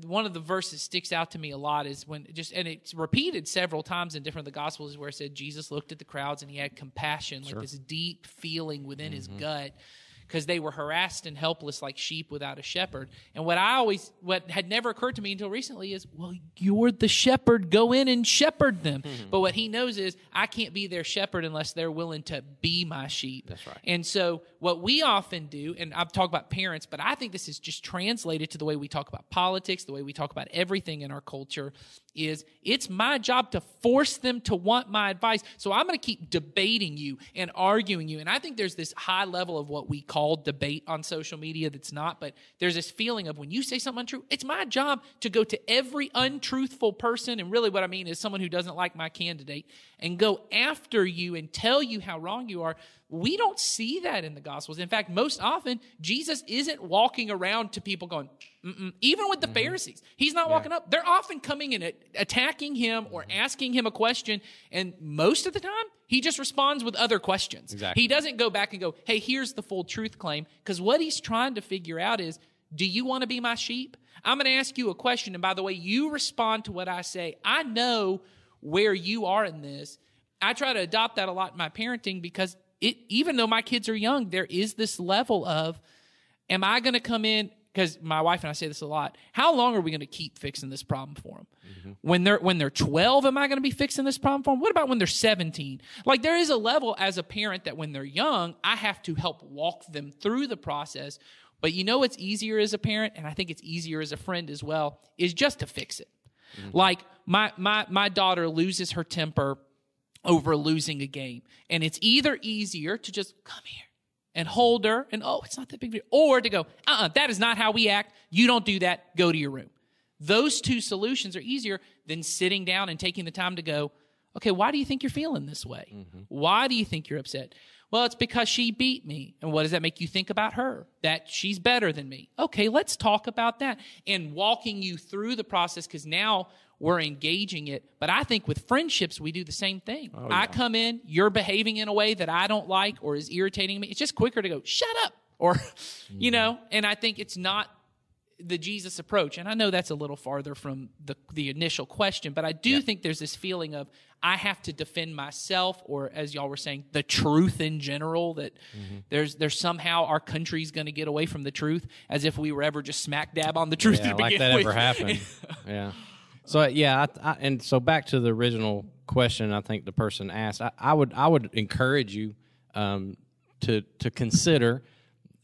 one of the verses sticks out to me a lot is and it's repeated several times in different of the Gospels, where it said Jesus looked at the crowds and he had compassion, like this deep feeling within his gut, because they were harassed and helpless like sheep without a shepherd. And what had never occurred to me until recently is, well, you're the shepherd. Go in and shepherd them. But what he knows is, I can't be their shepherd unless they're willing to be my sheep. That's right. And so what we often do, and I've talked about parents, but I think this is just translated to the way we talk about politics, the way we talk about everything in our culture, is it's my job to force them to want my advice. So I'm going to keep debating you and arguing you. And I think there's this high level of what we call debate on social media that's not, but there's this feeling of when you say something untrue, it's my job to go to every untruthful person, and really what I mean is someone who doesn't like my candidate, and go after you and tell you how wrong you are. We don't see that in the Gospels. In fact, most often, Jesus isn't walking around to people going, even with the Pharisees. He's not walking up. They're often coming and attacking him or asking him a question, and most of the time, he just responds with other questions. Exactly. He doesn't go back and go, hey, here's the full truth claim, because what he's trying to figure out is, do you want to be my sheep? I'm going to ask you a question, and by the way, you respond to what I say. I know where you are in this. I try to adopt that a lot in my parenting, because even though my kids are young, there is this level of, am I going to come in, because my wife and I say this a lot, how long are we going to keep fixing this problem for them? When they're 12, am I going to be fixing this problem for them? What about when they're 17? Like, there is a level as a parent that when they're young, I have to help walk them through the process. But what's easier as a parent, and I think it's easier as a friend as well, is just to fix it. Like, my daughter loses her temper over losing a game. And it's either easier to just come here and hold her and, it's not that big of a deal, or to go, that is not how we act. You don't do that. Go to your room. Those two solutions are easier than sitting down and taking the time to go, okay, why do you think you're feeling this way? Why do you think you're upset? Well, it's because she beat me. And what does that make you think about her? That she's better than me. Okay, let's talk about that. And walking you through the process, because now we're engaging it. But I think with friendships, we do the same thing. I come in, you're behaving in a way that I don't like or is irritating me. It's just quicker to go, shut up. Or, and I think it's not the Jesus approach. And I know that's a little farther from the initial question, but I do think there's this feeling of I have to defend myself, or as y'all were saying, the truth in general, that there's somehow our country's going to get away from the truth, as if we were ever just smack dab on the truth to begin like that with. ever happened. Yeah. So and so back to the original question, I think the person asked, I would encourage you to consider,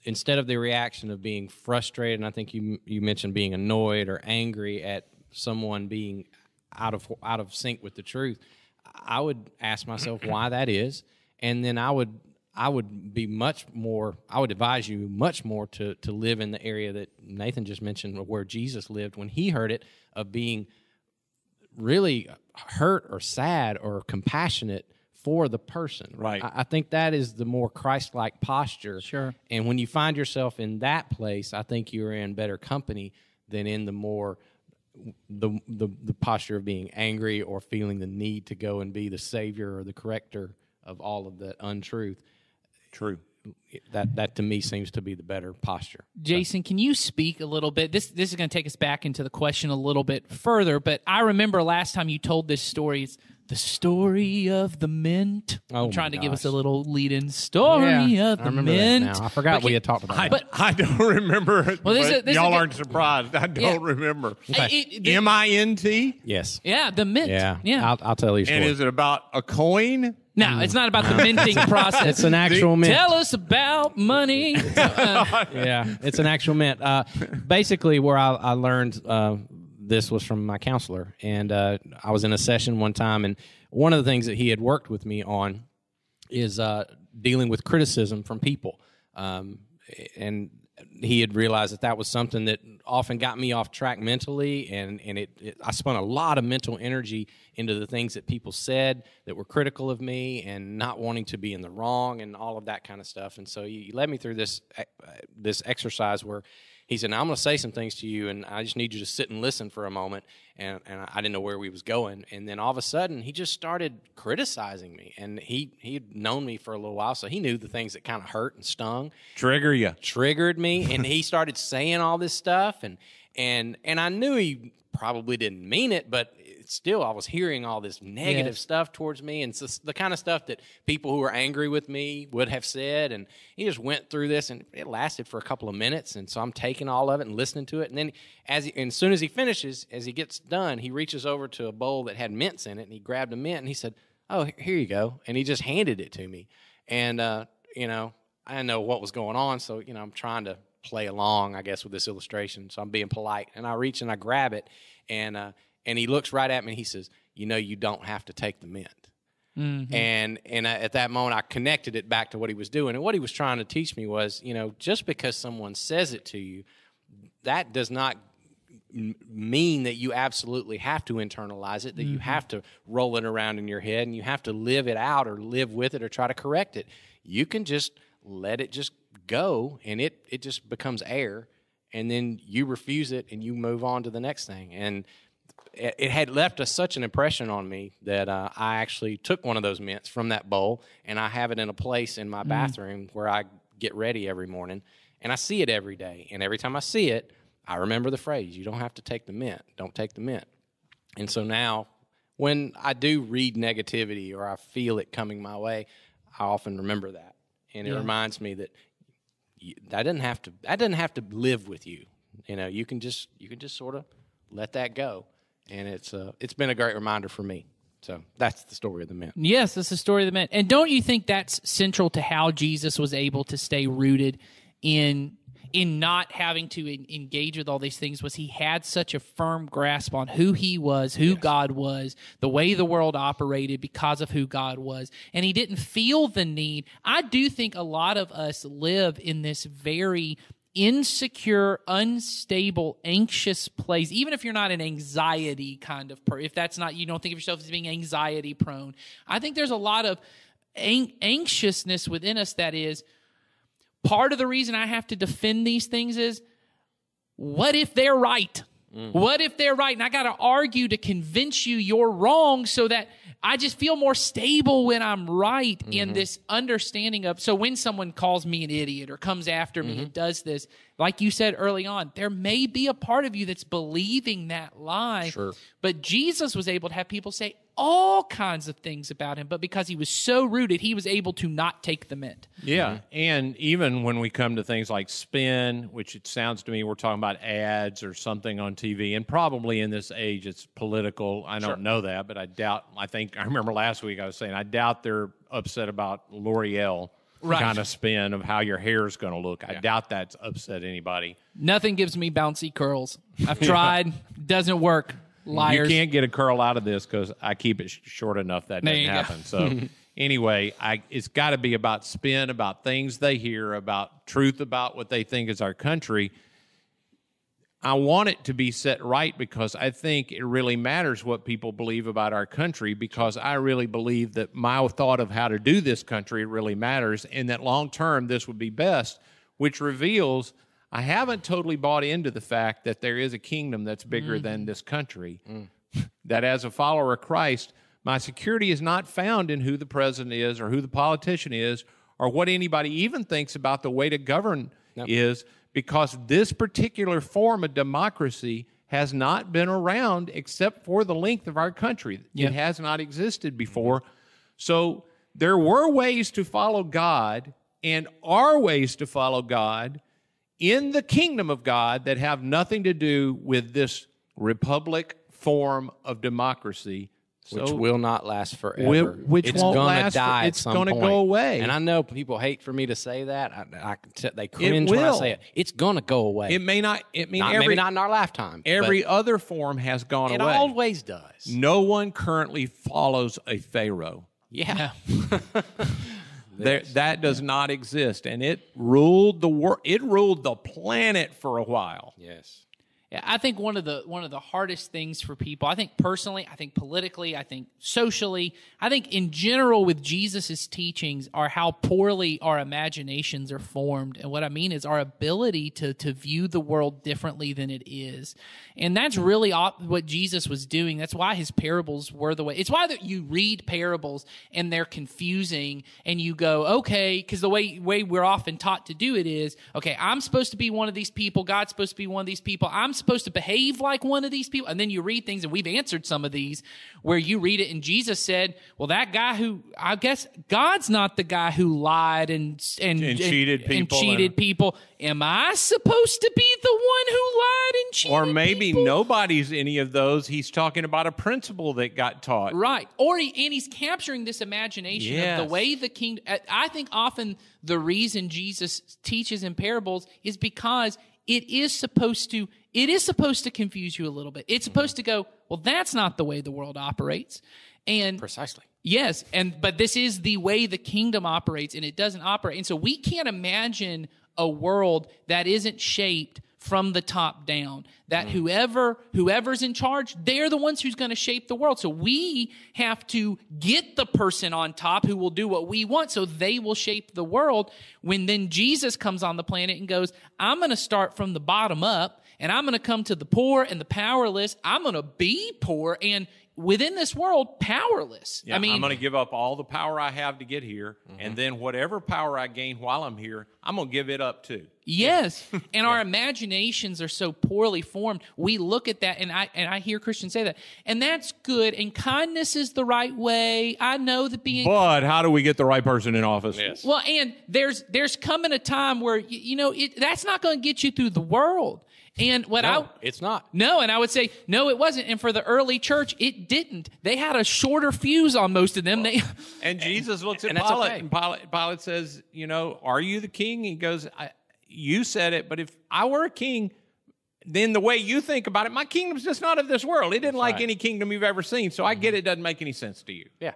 instead of the reaction of being frustrated, and I think you mentioned being annoyed or angry at someone being out of sync with the truth, I would ask myself why that is, and then I would advise you much more to live in the area that Nathan just mentioned, where Jesus lived when he heard it, of being really hurt or sad or compassionate for the person. Right. I think that is the more Christ-like posture. Sure. And when you find yourself in that place, I think you're in better company than in the more the posture of being angry or feeling the need to go and be the savior or the corrector of all of the untruth. True. That to me seems to be the better posture. Jason, can you speak a little bit? This is going to take us back into the question a little bit further, but I remember last time you told this story, it's the story of the mint. I'm trying to give us a little lead-in story of the mint. That now. I forgot we had talked about that. I don't remember. Well, this y'all aren't surprised. I don't remember. Okay. MINT? Yes. Yeah, the mint. Yeah. I'll tell you a story. And is it about a coin? No, it's not about the minting process. It's an actual mint. Tell us about money. Yeah, it's an actual mint. Basically, where I learned this was from my counselor, and I was in a session one time, and one of the things that he had worked with me on is dealing with criticism from people, and he had realized that was something that often got me off track mentally, and I spent a lot of mental energy into the things that people said that were critical of me and not wanting to be in the wrong and all of that kind of stuff. And so he led me through this exercise where he said, now I'm going to say some things to you, and I just need you to sit and listen for a moment. And I didn't know where we was going. And then all of a sudden, he just started criticizing me. And he'd known me for a little while, so he knew the things that kind of hurt and stung. Triggered me. And he started saying all this stuff. And I knew he probably didn't mean it, but still I was hearing all this negative stuff towards me, and so the kind of stuff that people who were angry with me would have said. And he just went through this, and it lasted for a couple of minutes, and so I'm taking all of it and listening to it. And then as soon as he finishes, as he gets done, he reaches over to a bowl that had mints in it, and he grabbed a mint, and he said, "Oh, here you go," and he just handed it to me. And I didn't know what was going on, so I'm trying to play along, I guess, with this illustration, so I'm being polite, and I reach and I grab it, and he looks right at me and he says, you don't have to take the mint. Mm-hmm. And at that moment, I connected it back to what he was doing. And what he was trying to teach me was, just because someone says it to you, that does not mean that you absolutely have to internalize it, that you have to roll it around in your head and you have to live it out or live with it or try to correct it. You can just let it just go, and it just becomes air, and then you refuse it and you move on to the next thing. And it had left such an impression on me that I actually took one of those mints from that bowl, and I have it in a place in my bathroom where I get ready every morning, and I see it every day. And every time I see it, I remember the phrase, you don't have to take the mint. Don't take the mint. And so now when I do read negativity or I feel it coming my way, I often remember that. And it reminds me that that doesn't have to live with you. You can just sort of let that go. And it's been a great reminder for me. So that's the story of the mint. Yes, that's the story of the mint. And don't you think that's central to how Jesus was able to stay rooted in not having to engage with all these things? Was he had such a firm grasp on who he was, who God was, the way the world operated because of who God was. And he didn't feel the need. I do think a lot of us live in this very insecure, unstable, anxious place, even if you're not an anxiety kind of person, if that's not, you don't think of yourself as being anxiety prone. I think there's a lot of anxiousness within us that is part of the reason I have to defend these things is, what if they're right? What if they're right? And I got to argue to convince you you're wrong so that I just feel more stable when I'm right in this understanding of, so when someone calls me an idiot or comes after me and does this, like you said early on, there may be a part of you that's believing that lie. Sure. But Jesus was able to have people say all kinds of things about him, but because he was so rooted, he was able to not take them in. Yeah, and even when we come to things like spin, which it sounds to me we're talking about ads or something on TV, and probably in this age it's political. I don't know that, but I remember last week I was saying I doubt they're upset about L'Oreal kind of spin of how your hair is going to look. I doubt that's upset anybody. Nothing gives me bouncy curls. I've tried, doesn't work. Liars. You can't get a curl out of this because I keep it short enough that doesn't happen. So anyway, it's got to be about spin, about things they hear, about truth about what they think is our country. I want it to be set right because I think it really matters what people believe about our country, because I really believe that my thought of how to do this country really matters, and that long term this would be best, which reveals I haven't totally bought into the fact that there is a kingdom that's bigger than this country. That as a follower of Christ, my security is not found in who the president is or who the politician is or what anybody even thinks about the way to govern is, because this particular form of democracy has not been around except for the length of our country. It has not existed before. So there were ways to follow God and are ways to follow God in the kingdom of God that have nothing to do with this republic form of democracy. Which will not last forever. Which it's won't gonna last. die It's at some going to point. go away. And I know people hate for me to say that. They cringe It when I will. say it. It's going to go away. It may not. Maybe not in our lifetime. Every but other form has gone it away. always does. No one currently follows a pharaoh. Yeah. That does not exist, and it ruled the world. It ruled the planet for a while. Yes. Yeah, I think one of the hardest things for people, I think personally, I think politically, I think socially, I think in general with Jesus' teachings are how poorly our imaginations are formed. And what I mean is our ability to view the world differently than it is. And that's really what Jesus was doing. That's why his parables were the way. It's why that you read parables and they're confusing and you go, okay, because the way we're often taught to do it is, okay, I'm supposed to be one of these people. God's supposed to be one of these people. I'm supposed to behave like one of these people. And then you read things, and we've answered some of these where you read it and Jesus said, well, that guy who, I guess God's not the guy who lied and cheated people. Am I supposed to be the one who lied and cheated Or maybe people? nobody's any of those. He's talking about a principle that got taught. Right. And he's capturing this imagination of the way the kingdom. I think often the reason Jesus teaches in parables is because it is supposed to confuse you a little bit. It's supposed to go, well, that's not the way the world operates. And Precisely. yes, but this is the way the kingdom operates, and it doesn't operate. And so we can't imagine a world that isn't shaped from the top down, that whoever's in charge, they're the ones who's going to shape the world. So we have to get the person on top who will do what we want so they will shape the world. When then Jesus comes on the planet and goes, I'm going to start from the bottom up, and I'm going to come to the poor and the powerless. I'm going to be poor and within this world, powerless. Yeah, I'm going to give up all the power I have to get here, and then whatever power I gain while I'm here, I'm going to give it up too. Yes, and our imaginations are so poorly formed. We look at that, and I hear Christians say that, and that's good. And kindness is the right way. I know that being, but how do we get the right person in office? Yes. well, and there's coming a time where that's not going to get you through the world. And it's not. No, and I would say, no, it wasn't. And for the early church, it didn't. They had a shorter fuse on most of them. And Jesus looks at and that's Pilate, okay. and Pilate says, are you the king? He goes, you said it, but if I were a king, then the way you think about it, my kingdom's just not of this world. It isn't like any kingdom you've ever seen, so I get it doesn't make any sense to you. Yeah.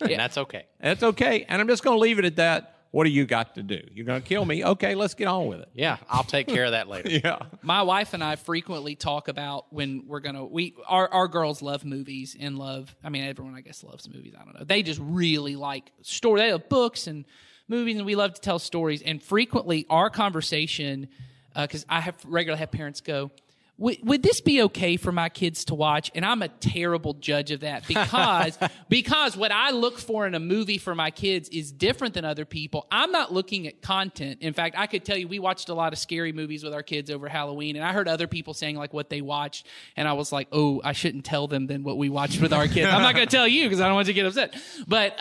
And that's okay. That's okay, and I'm just going to leave it at that. What do you got to do? You're going to kill me? Okay, let's get on with it. Yeah, I'll take care of that later. Yeah. My wife and I frequently talk about when we're going to, our girls love movies and everyone I guess loves movies. I don't know. They just really like stories. They love books and movies, and we love to tell stories. And frequently our conversation, because I regularly have parents go, would this be okay for my kids to watch? And I'm a terrible judge of that because what I look for in a movie for my kids is different than other people. I'm not looking at content. In fact, I could tell you we watched a lot of scary movies with our kids over Halloween, and I heard other people saying like what they watched, and I was like, oh, I shouldn't tell them then what we watched with our kids. I'm not going to tell you because I don't want you to get upset. But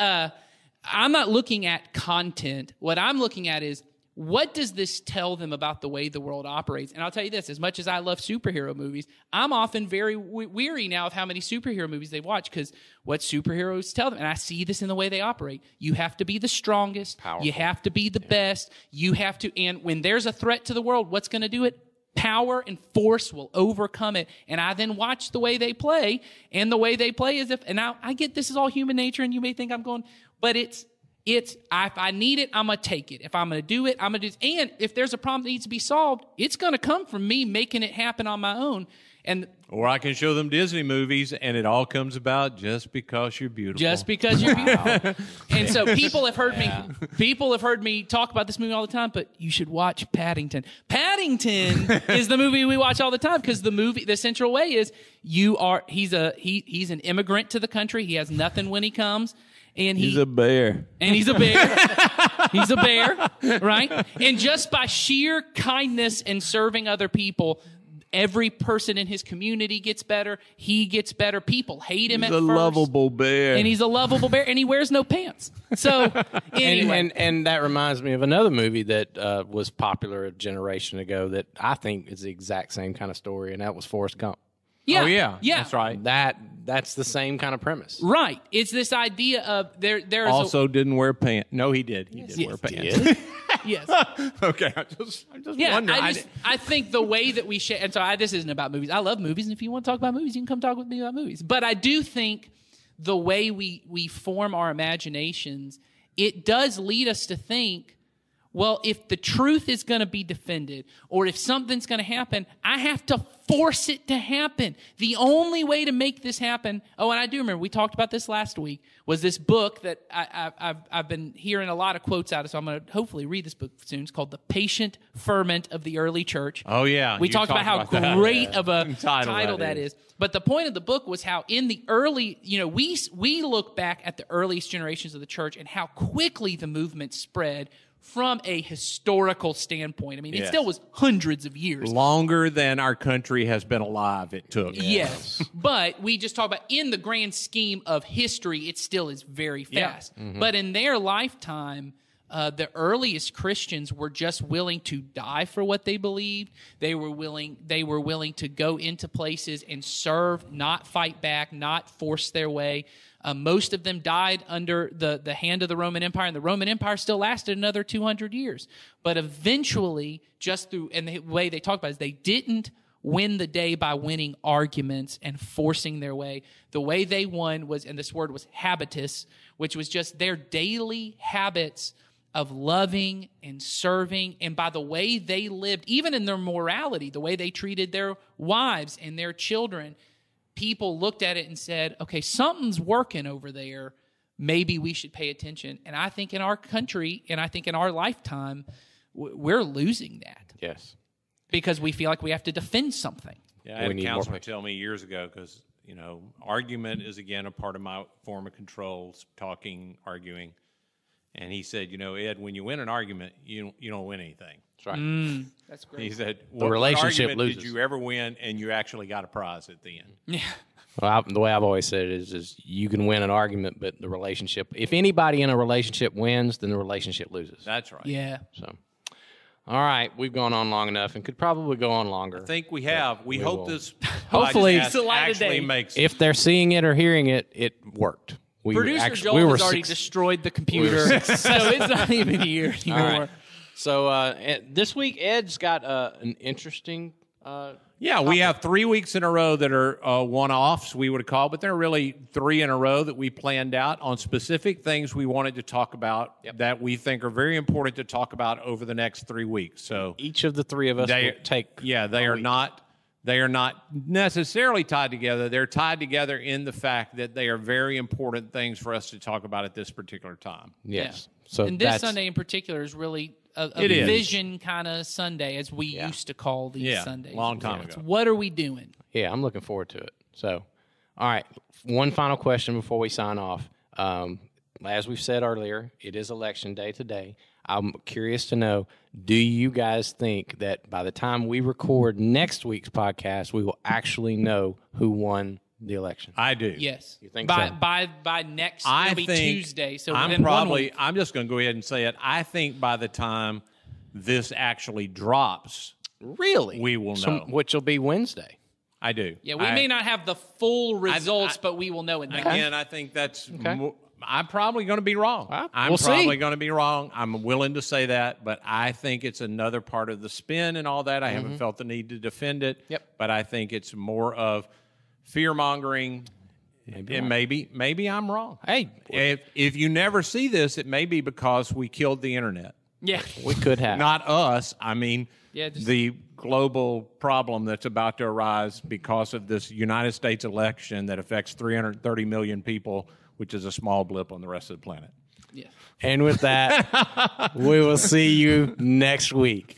I'm not looking at content. What I'm looking at is, what does this tell them about the way the world operates? And I'll tell you this, as much as I love superhero movies, I'm often very weary now of how many superhero movies they watch, because what superheroes tell them, and I see this in the way they operate, you have to be the strongest, powerful. You have to be the best, you have to, and when there's a threat to the world, what's going to do it? Power and force will overcome it. And I then watch the way they play, and the way they play is and now I get this is all human nature, and you may think I'm going, but it's if I need it, I'm going to take it. If I'm going to do it, I'm going to do it. And if there's a problem that needs to be solved, it's going to come from me making it happen on my own. Or I can show them Disney movies, and it all comes about just because you're beautiful. Just because you're beautiful. And so people have heard me talk about this movie all the time, but you should watch Paddington. Paddington is the movie we watch all the time, because the central way is he's an immigrant to the country. He has nothing when he comes. And he's a bear. And he's a bear. He's a bear, right? And just by sheer kindness and serving other people, every person in his community gets better. He gets better. People hate him at first. He's a lovable bear. And he's a lovable bear, and he wears no pants. So, anyway. And that reminds me of another movie that was popular a generation ago that I think is the exact same kind of story, and that was Forrest Gump. Yeah. Oh, yeah. That's right. That's the same kind of premise. Right. It's this idea of there is also didn't wear pants. No, he did. He did wear pants. Yes. Okay. I'm just wondering. I think the way that we share, and so this isn't about movies. I love movies, and if you want to talk about movies, you can come talk with me about movies. But I do think the way we form our imaginations, it does lead us to think, well, if the truth is going to be defended, or if something's going to happen, I have to force it to happen. The only way to make this happen, and I do remember, we talked about this last week, was this book that I've been hearing a lot of quotes out of, so I'm going to hopefully read this book soon. It's called The Patient Ferment of the Early Church. Oh, yeah. We talked about how great of a title that is. But the point of the book was how in the early, we look back at the earliest generations of the church and how quickly the movement spread from a historical standpoint. I mean, it still was hundreds of years. Longer than our country has been alive, it took. Yes. But we just talk about in the grand scheme of history, it still is very fast. Yeah. Mm-hmm. But in their lifetime, the earliest Christians were just willing to die for what they believed. They were willing to go into places and serve, not fight back, not force their way. Most of them died under the hand of the Roman Empire, and the Roman Empire still lasted another 200 years. But eventually, and the way they talk about it is they didn't win the day by winning arguments and forcing their way. The way they won was, and this word was habitus, which was just their daily habits of loving and serving, and by the way they lived, even in their morality, the way they treated their wives and their children, people looked at it and said, okay, something's working over there. Maybe we should pay attention. And I think in our country, and I think in our lifetime, we're losing that. Yes. Because we feel like we have to defend something. Yeah, I had a counselor tell me years ago, because, argument is, again, a part of my form of control, talking, arguing. And he said, Ed, when you win an argument, you don't win anything. That's right. That's great. He said, the relationship argument loses. Did you ever win and you actually got a prize at the end? Yeah. Well, the way I've always said it is you can win an argument, but the relationship, if anybody in a relationship wins, then the relationship loses. That's right. Yeah. So, all right, we've gone on long enough and could probably go on longer. I think we have. We hope this hopefully actually makes if they're seeing it or hearing it, it worked. Producer Joel has already destroyed the computer, so it's not even here anymore. Right. So this week, Ed's got an interesting Yeah, we have 3 weeks in a row that are one-offs, we would call, but they're really 3 in a row that we planned out on specific things we wanted to talk about that we think are very important to talk about over the next 3 weeks. So each of the three of us will take. Yeah, they are not necessarily tied together. They're tied together in the fact that they are very important things for us to talk about at this particular time. Yes. Yeah. So and this Sunday in particular is really a vision kind of Sunday, as we used to call these Sundays. Long time ago. What are we doing? Yeah, I'm looking forward to it. So, all right, one final question before we sign off. As we've said earlier, it is election day today. I'm curious to know, do you guys think that by the time we record next week's podcast, we will actually know who won the election? I do. Yes. You think by, so? by next, it'll be Tuesday. So I'm within 1 week. I'm just going to go ahead and say it. I think by the time this actually drops, Really? we will know. Which will be Wednesday. I do. Yeah, we may not have the full results, but we will know it. Again, I think that's. I'm probably going to be wrong. I'm we'll probably see. going to be wrong. I'm willing to say that, but I think it's another part of the spin and all that. I haven't felt the need to defend it. Yep. But I think it's more of fear mongering. And maybe I'm wrong. Hey, If you never see this, it may be because we killed the internet. Yeah. we could have. Not us. I mean, just- the global problem that's about to arise because of this United States election that affects 330 million people, which is a small blip on the rest of the planet. Yeah. And with that, we will see you next week.